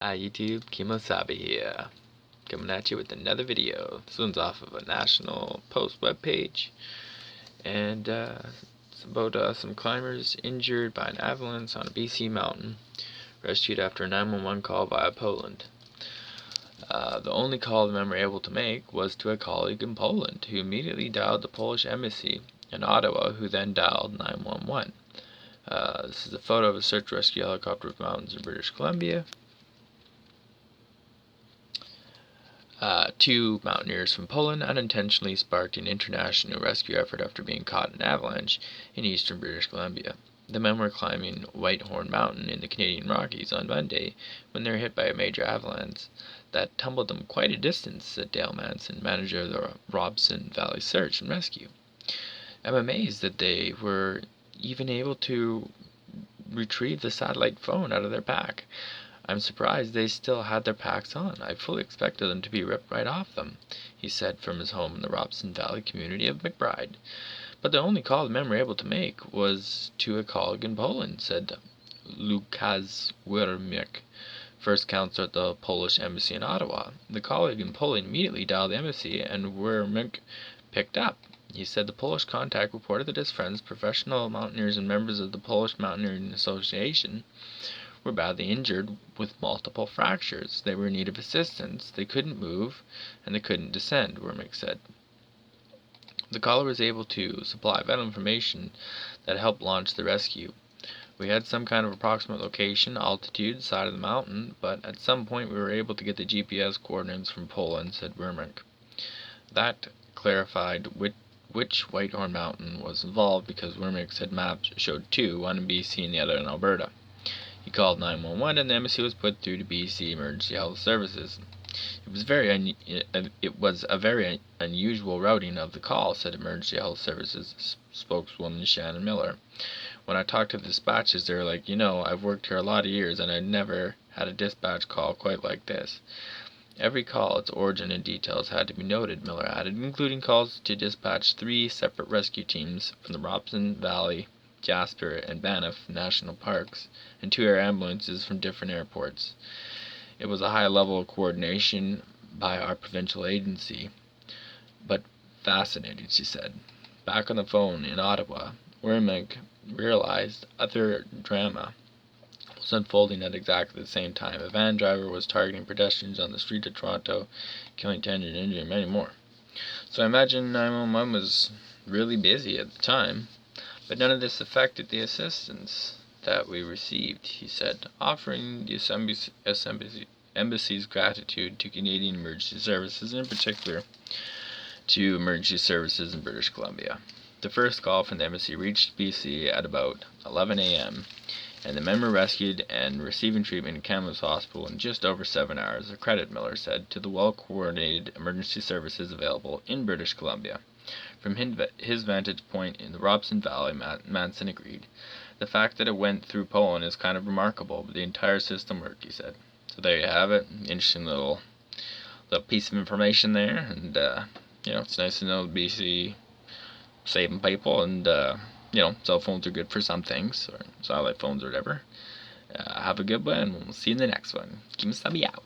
Hi YouTube, Kimosabi here, coming at you with another video. This one's off of a National Post webpage, and it's about some climbers injured by an avalanche on a BC mountain, rescued after a 911 call via Poland. The only call the men were able to make was to a colleague in Poland, who immediately dialed the Polish embassy in Ottawa, who then dialed 911. This is a photo of a search rescue helicopter of mountains in British Columbia. Two mountaineers from Poland unintentionally sparked an international rescue effort after being caught in an avalanche in eastern British Columbia. The men were climbing Whitehorn Mountain in the Canadian Rockies on Monday when they were hit by a major avalanche that tumbled them quite a distance, said Dale Manson, manager of the Robson Valley Search and Rescue. I'm amazed that they were even able to retrieve the satellite phone out of their pack. I'm surprised they still had their packs on. I fully expected them to be ripped right off them, he said from his home in the Robson Valley community of McBride. But the only call the men were able to make was to a colleague in Poland, said Lukasz Wiermik, first counselor at the Polish embassy in Ottawa. The colleague in Poland immediately dialed the embassy, and Wiermik picked up. He said the Polish contact reported that his friends, professional mountaineers and members of the Polish Mountaineering Association, were badly injured with multiple fractures. They were in need of assistance. They couldn't move, and they couldn't descend, Wermick said. The caller was able to supply vital information that helped launch the rescue. We had some kind of approximate location, altitude, side of the mountain, but at some point we were able to get the GPS coordinates from Poland, said Wermick. That clarified which Whitehorn Mountain was involved because Wermick said maps showed two, one in BC and the other in Alberta. He called 911 and the embassy was put through to BC Emergency Health Services. It was a very unusual routing of the call, said Emergency Health Services spokeswoman Shannon Miller. When I talked to the dispatches, they were like, I've worked here a lot of years and I've never had a dispatch call quite like this. Every call, its origin and details had to be noted, Miller added, including calls to dispatch 3 separate rescue teams from the Robson Valley, Jasper, and Banff National Parks, and 2 air ambulances from different airports. It was a high level of coordination by our provincial agency, but fascinating, she said. Back on the phone in Ottawa, Wermick realized other drama was unfolding at exactly the same time. A van driver was targeting pedestrians on the street of Toronto, killing 10 and injuring many more. So I imagine 911 was really busy at the time. But none of this affected the assistance that we received, he said, offering the embassy's gratitude to Canadian emergency services, and in particular to emergency services in British Columbia. The first call from the embassy reached BC at about 11 a.m., and the men were rescued and receiving treatment in Kamloops Hospital in just over 7 hours, a credit, Miller said, to the well-coordinated emergency services available in British Columbia. From his vantage point in the Robson Valley, Manson agreed. The fact that it went through Poland is kind of remarkable, but the entire system worked, he said. So there you have it. Interesting little piece of information there, and it's nice to know BC saving people, and cell phones are good for some things, or satellite phones or whatever. Have a good one, and we'll see you in the next one. Keep out.